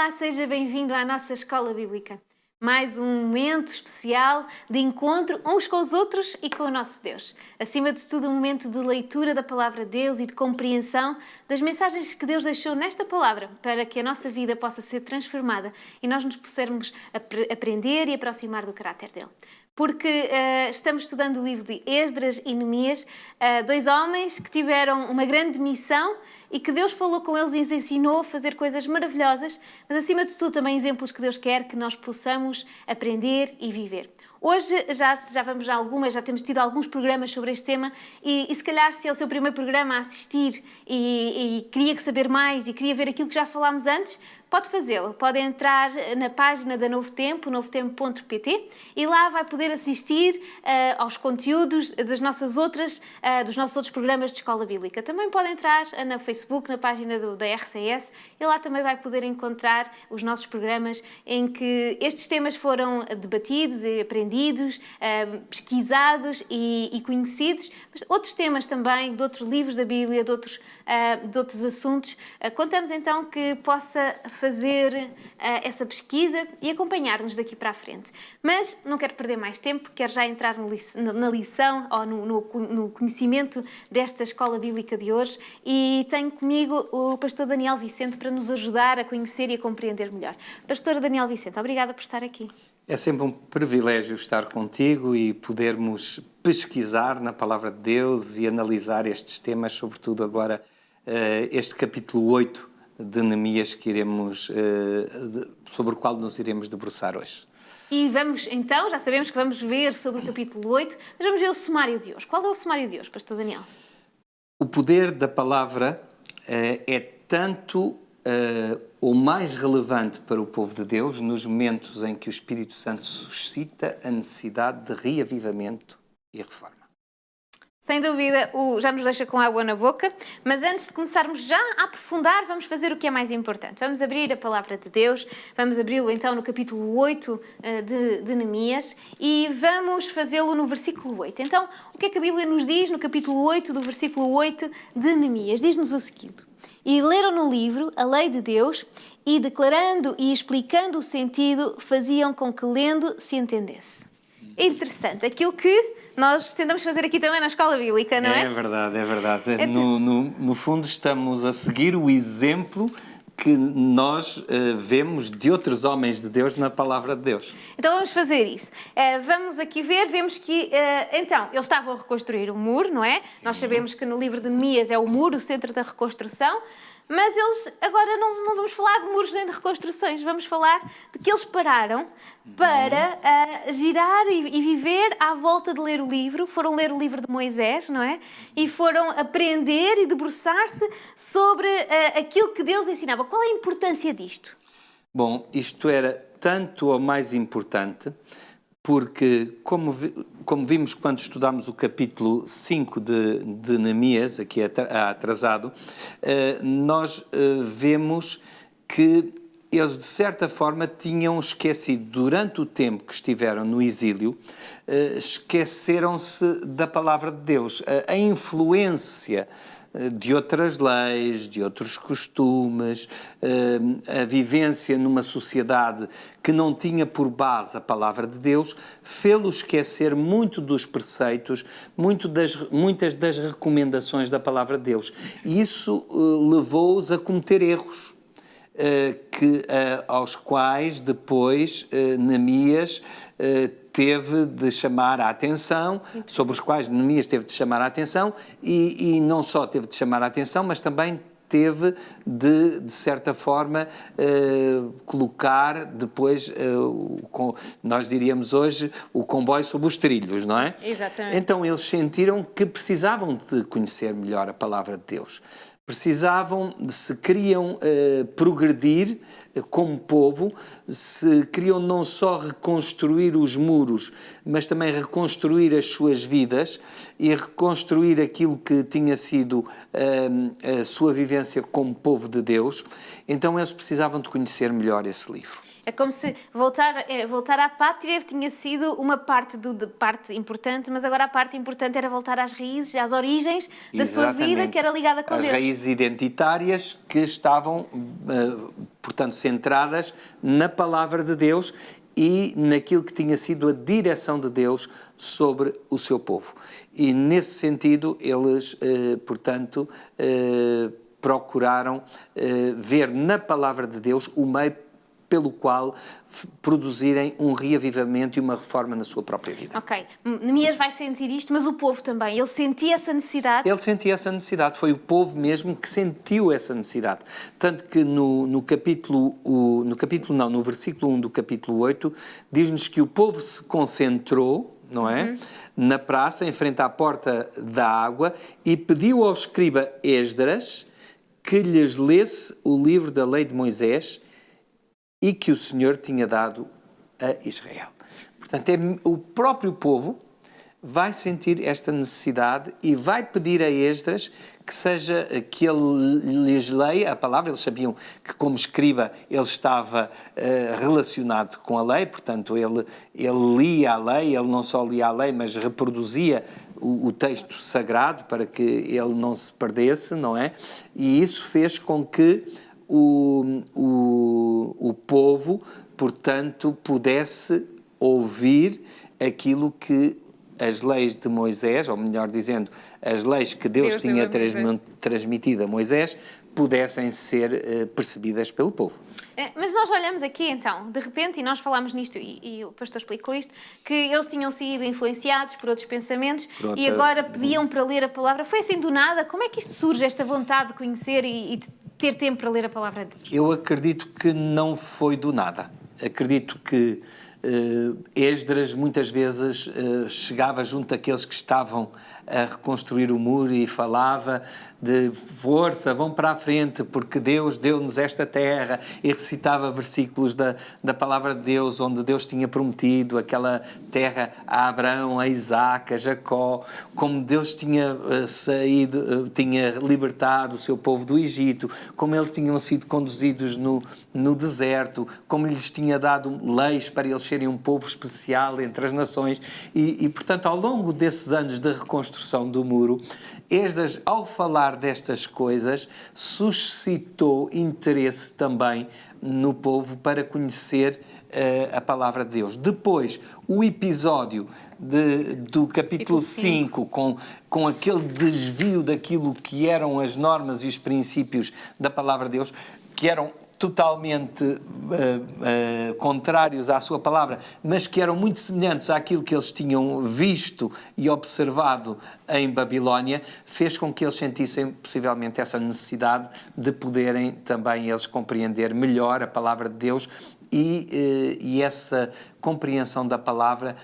Olá, seja bem-vindo à nossa Escola Bíblica. Mais um momento especial de encontro uns com os outros e com o nosso Deus. Acima de tudo, um momento de leitura da Palavra de Deus e de compreensão das mensagens que Deus deixou nesta Palavra para que a nossa vida possa ser transformada e nós nos possamos aprender e aproximar do caráter dele. Porque estamos estudando o livro de Esdras e Neemias, dois homens que tiveram uma grande missão e que Deus falou com eles e os ensinou a fazer coisas maravilhosas, mas acima de tudo também exemplos que Deus quer que nós possamos aprender e viver. Hoje já temos tido alguns programas sobre este tema e se calhar se é o seu primeiro programa a assistir e queria saber mais e queria ver aquilo que já falámos antes, pode fazê-lo. Pode entrar na página da Novo Tempo, novotempo.pt, e lá vai poder assistir aos conteúdos dos nossos outros programas de Escola Bíblica. Também pode entrar no Facebook, na página da RCS, e lá também vai poder encontrar os nossos programas em que estes temas foram debatidos e aprendidos, pesquisados e conhecidos, mas outros temas também, de outros livros da Bíblia, de outros assuntos. Contamos então que possa fazer essa pesquisa e acompanhar-nos daqui para a frente. Mas não quero perder mais tempo, quero já entrar na lição ou no conhecimento desta Escola Bíblica de hoje e tenho comigo o pastor Daniel Vicente para nos ajudar a conhecer e a compreender melhor. Pastor Daniel Vicente, obrigada por estar aqui. É sempre um privilégio estar contigo e podermos pesquisar na Palavra de Deus e analisar estes temas, sobretudo agora este capítulo 8 de Neemias sobre o qual nos iremos debruçar hoje. E vamos, então, já sabemos que vamos ver sobre o capítulo 8, mas vamos ver o sumário de hoje. Qual é o sumário de hoje, pastor Daniel? O poder da palavra é tanto o mais relevante para o povo de Deus nos momentos em que o Espírito Santo suscita a necessidade de reavivamento e reforma. Sem dúvida, já nos deixa com água na boca, mas antes de começarmos já a aprofundar, vamos fazer o que é mais importante. Vamos abrir a Palavra de Deus, vamos abri-lo então no capítulo 8 de Neemias e vamos fazê-lo no versículo 8. Então, o que é que a Bíblia nos diz no capítulo 8 do versículo 8 de Neemias? Diz-nos o seguinte: e leram no livro a lei de Deus e, declarando e explicando o sentido, faziam com que lendo se entendesse. É interessante, aquilo que nós tentamos fazer aqui também na Escola Bíblica, não é? É verdade, é verdade. No fundo estamos a seguir o exemplo que nós vemos de outros homens de Deus na Palavra de Deus. Então vamos fazer isso. Vamos aqui ver, vemos que, então, eles estavam a reconstruir o muro, não é? Sim. Nós sabemos que no livro de Neemias é o muro o centro da reconstrução, mas eles, agora não vamos falar de muros nem de reconstruções, vamos falar de que eles pararam para girar e viver à volta de ler o livro, foram ler o livro de Moisés, não é? E foram aprender e debruçar-se sobre aquilo que Deus ensinava. Qual é a importância disto? Bom, isto era tanto ou mais importante porque, como vimos quando estudámos o capítulo 5 de Neemias, aqui atrasado, nós vemos que eles, de certa forma, tinham esquecido, durante o tempo que estiveram no exílio, esqueceram-se da Palavra de Deus. A influência de outras leis, de outros costumes, a vivência numa sociedade que não tinha por base a Palavra de Deus, fê-los esquecer muito dos preceitos, muitas das recomendações da Palavra de Deus. E isso levou-os a cometer erros, aos quais depois Neemias teve de chamar a atenção, sobre os quais Neemias teve de chamar a atenção, e não só teve de chamar a atenção, mas também teve de certa forma, colocar depois, nós diríamos hoje, o comboio sobre os trilhos, não é? Exatamente. Então eles sentiram que precisavam de conhecer melhor a Palavra de Deus. Se queriam progredir como povo, se queriam não só reconstruir os muros, mas também reconstruir as suas vidas e reconstruir aquilo que tinha sido a sua vivência como povo de Deus, então eles precisavam de conhecer melhor esse livro. É como se voltar à pátria tinha sido uma parte parte importante, mas agora a parte importante era voltar às raízes, às origens da sua vida, que era ligada com As Deus. raízes identitárias que estavam, portanto, centradas na palavra de Deus e naquilo que tinha sido a direção de Deus sobre o seu povo. E, nesse sentido, eles, portanto, procuraram ver na palavra de Deus o meio pelo qual produzirem um reavivamento e uma reforma na sua própria vida. Ok, Neemias vai sentir isto, mas o povo também, ele sentia essa necessidade? Ele sentia essa necessidade, foi o povo mesmo que sentiu essa necessidade. Tanto que no versículo 1 do capítulo 8, diz-nos que o povo se concentrou, não é? Na praça, em frente à porta da água, e pediu ao escriba Esdras que lhes lesse o livro da lei de Moisés e que o Senhor tinha dado a Israel. Portanto, o próprio povo vai sentir esta necessidade e vai pedir a Esdras que ele lhes leia a palavra. Eles sabiam que, como escriba, ele estava relacionado com a lei, portanto, ele lia a lei, ele não só lia a lei, mas reproduzia o texto sagrado para que ele não se perdesse, não é? E isso fez com que o povo, portanto, pudesse ouvir aquilo que as leis de Moisés, ou melhor dizendo, as leis que Deus tinha transmitido a Moisés, pudessem ser percebidas pelo povo. Mas nós olhamos aqui, então, de repente, e nós falámos nisto, e o pastor explicou isto, que eles tinham sido influenciados por outros pensamentos e agora pediam para ler a palavra. Foi assim do nada? Como é que isto surge, esta vontade de conhecer e de ter tempo para ler a palavra de Deus? Eu acredito que não foi do nada. Acredito que Esdras muitas vezes chegava junto àqueles que estavam a reconstruir o muro e falava de força, vão para a frente porque Deus deu-nos esta terra, e recitava versículos da palavra de Deus, onde Deus tinha prometido aquela terra a Abraão, a Isaac, a Jacó, como Deus tinha tinha libertado o seu povo do Egito, como eles tinham sido conduzidos no deserto, como lhes tinha dado leis para eles serem um povo especial entre as nações e portanto, ao longo desses anos de reconstrução do muro, Esdras, ao falar destas coisas, suscitou interesse também no povo para conhecer a palavra de Deus. Depois, o episódio do capítulo 5, com aquele desvio daquilo que eram as normas e os princípios da palavra de Deus, que eram totalmente contrários à sua palavra, mas que eram muito semelhantes àquilo que eles tinham visto e observado em Babilónia, fez com que eles sentissem possivelmente essa necessidade de poderem também eles compreender melhor a palavra de Deus e essa compreensão da palavra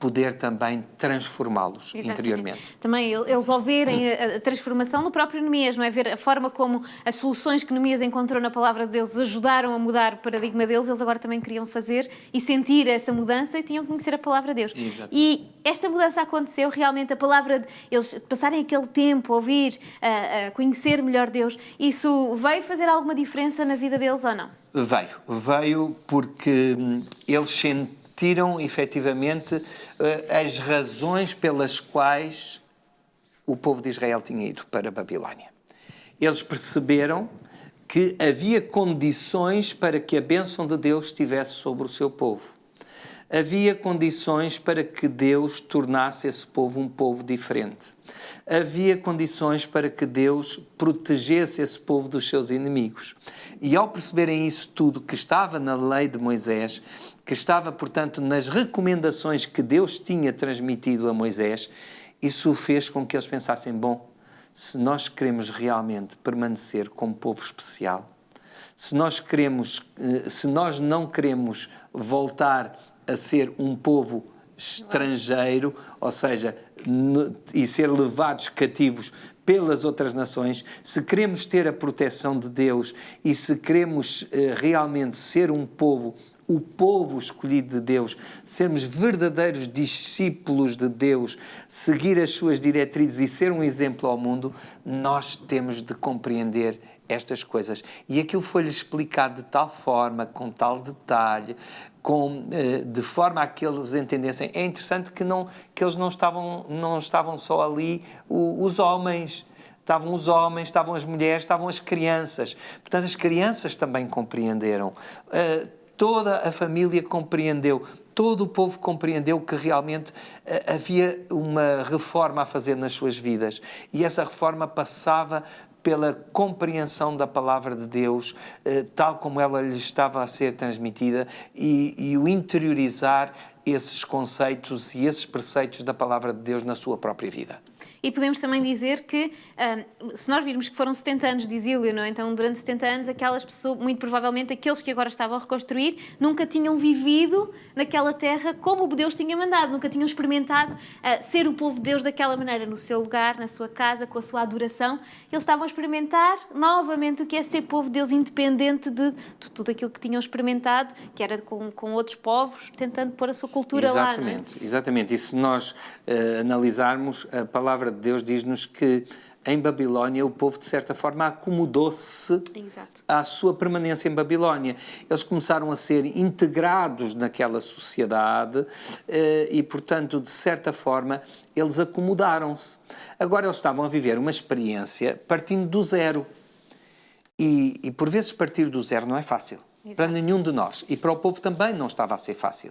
poder também transformá-los interiormente. Também eles ao verem a transformação no próprio Neemias, não é? Ver a forma como as soluções que Neemias encontrou na palavra de Deus ajudaram a mudar o paradigma deles, eles agora também queriam fazer e sentir essa mudança e tinham que conhecer a palavra de Deus. Exatamente. E esta mudança aconteceu realmente, a palavra, eles passarem aquele tempo a ouvir, a conhecer melhor Deus, isso veio fazer alguma diferença na vida deles ou não? Veio porque eles sentiram efetivamente as razões pelas quais o povo de Israel tinha ido para a Babilónia. Eles perceberam que havia condições para que a bênção de Deus estivesse sobre o seu povo. Havia condições para que Deus tornasse esse povo um povo diferente. Havia condições para que Deus protegesse esse povo dos seus inimigos. E ao perceberem isso tudo, que estava na lei de Moisés, que estava, portanto, nas recomendações que Deus tinha transmitido a Moisés, isso fez com que eles pensassem, bom, se nós queremos realmente permanecer como povo especial, se nós não queremos voltar a ser um povo estrangeiro, ou seja, e ser levados cativos pelas outras nações, se queremos ter a proteção de Deus e se queremos realmente ser um povo o povo escolhido de Deus, sermos verdadeiros discípulos de Deus, seguir as suas diretrizes e ser um exemplo ao mundo, nós temos de compreender estas coisas. E aquilo foi-lhe explicado de tal forma, com tal detalhe, de forma a que eles entendessem. É interessante que eles não estavam só ali os homens. Estavam os homens, estavam as mulheres, estavam as crianças. Portanto, as crianças também compreenderam. Toda a família compreendeu. Todo o povo compreendeu que realmente havia uma reforma a fazer nas suas vidas. E essa reforma passava pela compreensão da palavra de Deus, tal como ela lhes estava a ser transmitida, e o interiorizar esses conceitos e esses preceitos da palavra de Deus na sua própria vida. E podemos também dizer que, se nós virmos que foram 70 anos de exílio, não é? Então durante 70 anos aquelas pessoas, muito provavelmente aqueles que agora estavam a reconstruir, nunca tinham vivido naquela terra como Deus tinha mandado, nunca tinham experimentado ser o povo de Deus daquela maneira, no seu lugar, na sua casa, com a sua adoração. Eles estavam a experimentar novamente o que é ser povo de Deus independente de tudo aquilo que tinham experimentado, que era com outros povos, tentando pôr a sua cultura lá, não é? Exatamente. E se nós analisarmos, a palavra de Deus diz-nos que em Babilónia o povo, de certa forma, acomodou-se à sua permanência em Babilónia. Eles começaram a ser integrados naquela sociedade e, portanto, de certa forma, eles acomodaram-se. Agora eles estavam a viver uma experiência partindo do zero. E por vezes partir do zero não é fácil. Exato. Para nenhum de nós. E para o povo também não estava a ser fácil.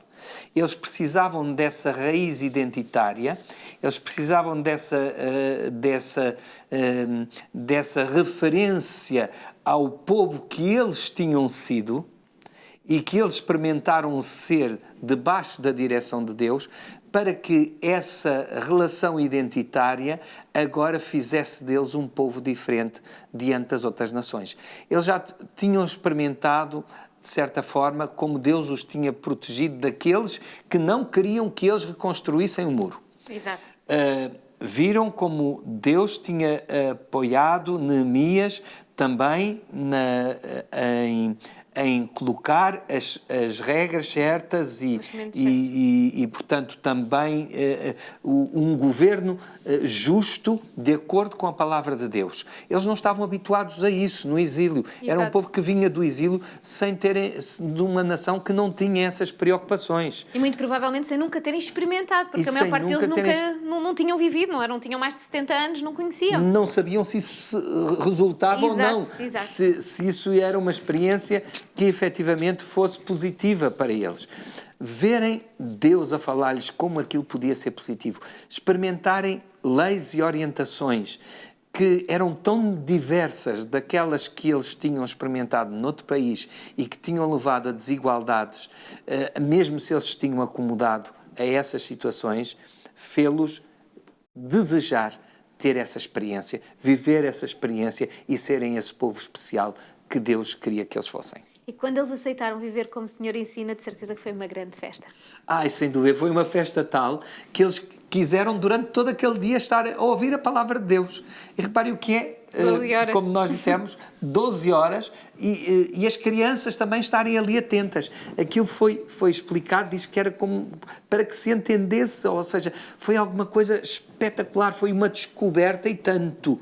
Eles precisavam dessa raiz identitária, eles precisavam dessa referência ao povo que eles tinham sido e que eles experimentaram ser debaixo da direção de Deus, para que essa relação identitária agora fizesse deles um povo diferente diante das outras nações. Eles já tinham experimentado, de certa forma, como Deus os tinha protegido daqueles que não queriam que eles reconstruíssem o muro. Exato. Viram como Deus tinha apoiado Neemias também em colocar as regras certas e portanto, também um governo justo de acordo com a palavra de Deus. Eles não estavam habituados a isso no exílio. Exato. Era um povo que vinha do exílio de uma nação que não tinha essas preocupações. E muito provavelmente sem nunca terem experimentado, porque a maior parte deles não tinham vivido, não tinham mais de 70 anos, não conheciam. Não sabiam se isso resultava ou não. Exato. Se isso era uma experiência que efetivamente fosse positiva para eles. Verem Deus a falar-lhes como aquilo podia ser positivo. Experimentarem leis e orientações que eram tão diversas daquelas que eles tinham experimentado noutro país e que tinham levado a desigualdades, mesmo se eles se tinham acomodado a essas situações, fê-los desejar ter essa experiência, viver essa experiência e serem esse povo especial que Deus queria que eles fossem. E quando eles aceitaram viver como o Senhor ensina, de certeza que foi uma grande festa. Sem dúvida, foi uma festa tal que eles quiseram durante todo aquele dia estar a ouvir a palavra de Deus. E reparem o que é, 12 horas. Como nós dissemos, 12 horas e as crianças também estarem ali atentas. Aquilo foi explicado, diz que era como para que se entendesse, ou seja, foi alguma coisa espetacular, foi uma descoberta e tanto,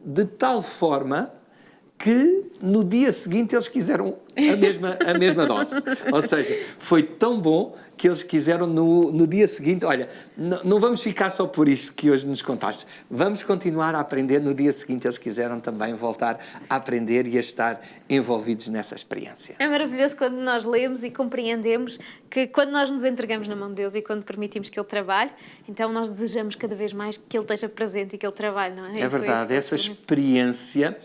de tal forma que no dia seguinte eles quiseram a mesma dose. Ou seja, foi tão bom que eles quiseram no dia seguinte, olha, não vamos ficar só por isto que hoje nos contaste, vamos continuar a aprender. No dia seguinte eles quiseram também voltar a aprender e a estar envolvidos nessa experiência. É maravilhoso quando nós lemos e compreendemos que quando nós nos entregamos na mão de Deus e quando permitimos que Ele trabalhe, então nós desejamos cada vez mais que Ele esteja presente e que Ele trabalhe, não é? É verdade, essa experiência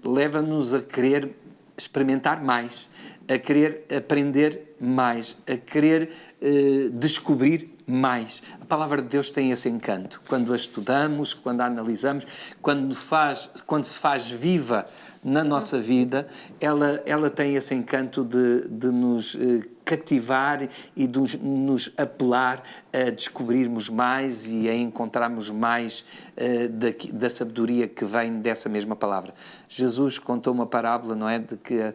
leva-nos a querer experimentar mais, a querer aprender mais, a querer descobrir mais. A palavra de Deus tem esse encanto. Quando a estudamos, quando a analisamos, quando se faz viva na nossa vida, ela tem esse encanto de nos cativar e de nos apelar a descobrirmos mais e a encontrarmos mais da sabedoria que vem dessa mesma palavra. Jesus contou uma parábola, não é? De que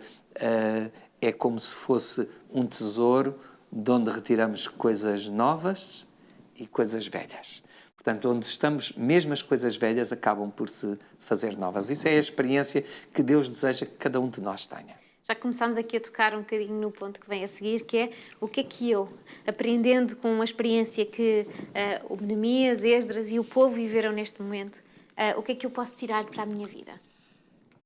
é como se fosse um tesouro de onde retiramos coisas novas e coisas velhas. Portanto, onde estamos, mesmo as coisas velhas acabam por se fazer novas. Isso é a experiência que Deus deseja que cada um de nós tenha. Já começámos aqui a tocar um bocadinho no ponto que vem a seguir, que é o que é que eu, aprendendo com a experiência que o Neemias, Esdras e o povo viveram neste momento, o que é que eu posso tirar para a minha vida?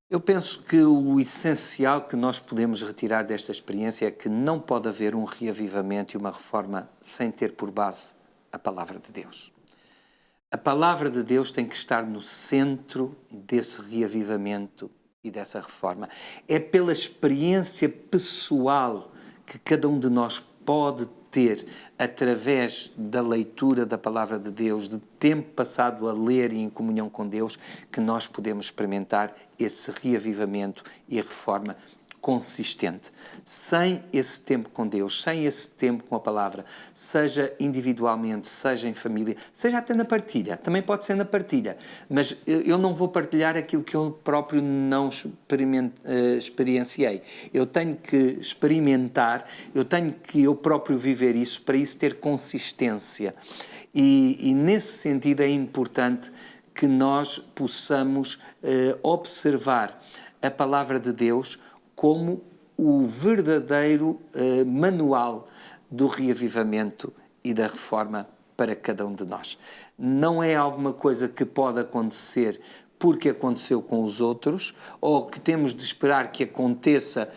Eu penso que o essencial que nós podemos retirar desta experiência é que não pode haver um reavivamento e uma reforma sem ter por base a palavra de Deus. A palavra de Deus tem que estar no centro desse reavivamento e dessa reforma. É pela experiência pessoal que cada um de nós pode ter através da leitura da palavra de Deus, de tempo passado a ler e em comunhão com Deus, que nós podemos experimentar esse reavivamento e a reforma consistente. Sem esse tempo com Deus, sem esse tempo com a palavra, seja individualmente, seja em família, seja até na partilha, também pode ser na partilha, mas eu não vou partilhar aquilo que eu próprio não experienciei. Eu tenho que experimentar, eu tenho que eu próprio viver isso, para isso ter consistência. E nesse sentido é importante que nós possamos observar a palavra de Deus como o verdadeiro manual do reavivamento e da reforma para cada um de nós. Não é alguma coisa que pode acontecer porque aconteceu com os outros, ou que temos de esperar que aconteça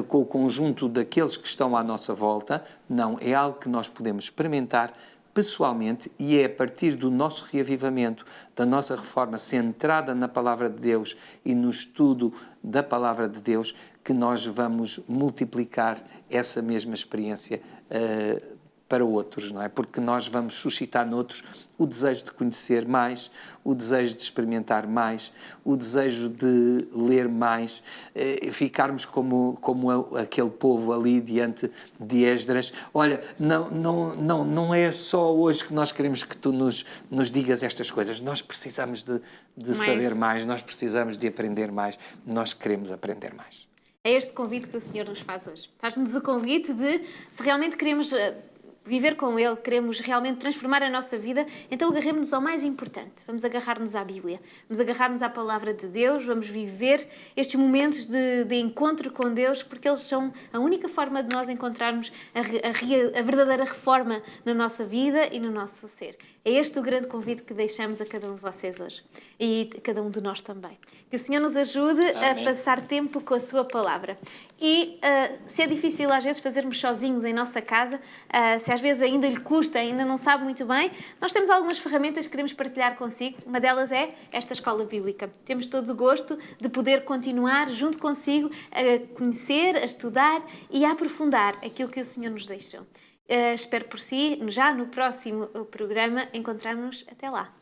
com o conjunto daqueles que estão à nossa volta. Não, é algo que nós podemos experimentar pessoalmente, e é a partir do nosso reavivamento, da nossa reforma centrada na palavra de Deus e no estudo da palavra de Deus, que nós vamos multiplicar essa mesma experiência para outros, não é? Porque nós vamos suscitar noutros o desejo de conhecer mais, o desejo de experimentar mais, o desejo de ler mais, ficarmos como aquele povo ali diante de Esdras. Olha, não é só hoje que nós queremos que tu nos digas estas coisas, nós precisamos de saber mais, nós precisamos de aprender mais, nós queremos aprender mais. É este convite que o Senhor nos faz hoje. Faz-nos o convite de, se realmente queremos viver com Ele, queremos realmente transformar a nossa vida, então agarremos-nos ao mais importante. Vamos agarrar-nos à Bíblia, vamos agarrar-nos à Palavra de Deus, vamos viver estes momentos de encontro com Deus, porque eles são a única forma de nós encontrarmos a verdadeira reforma na nossa vida e no nosso ser. É este o grande convite que deixamos a cada um de vocês hoje e a cada um de nós também. Que o Senhor nos ajude a passar tempo com a Sua Palavra. E se é difícil às vezes fazermos sozinhos em nossa casa, se às vezes ainda lhe custa, ainda não sabe muito bem, nós temos algumas ferramentas que queremos partilhar consigo. Uma delas é esta Escola Bíblica. Temos todos o gosto de poder continuar junto consigo a conhecer, a estudar e a aprofundar aquilo que o Senhor nos deixou. Espero por si, já no próximo programa encontrarmos. Até lá.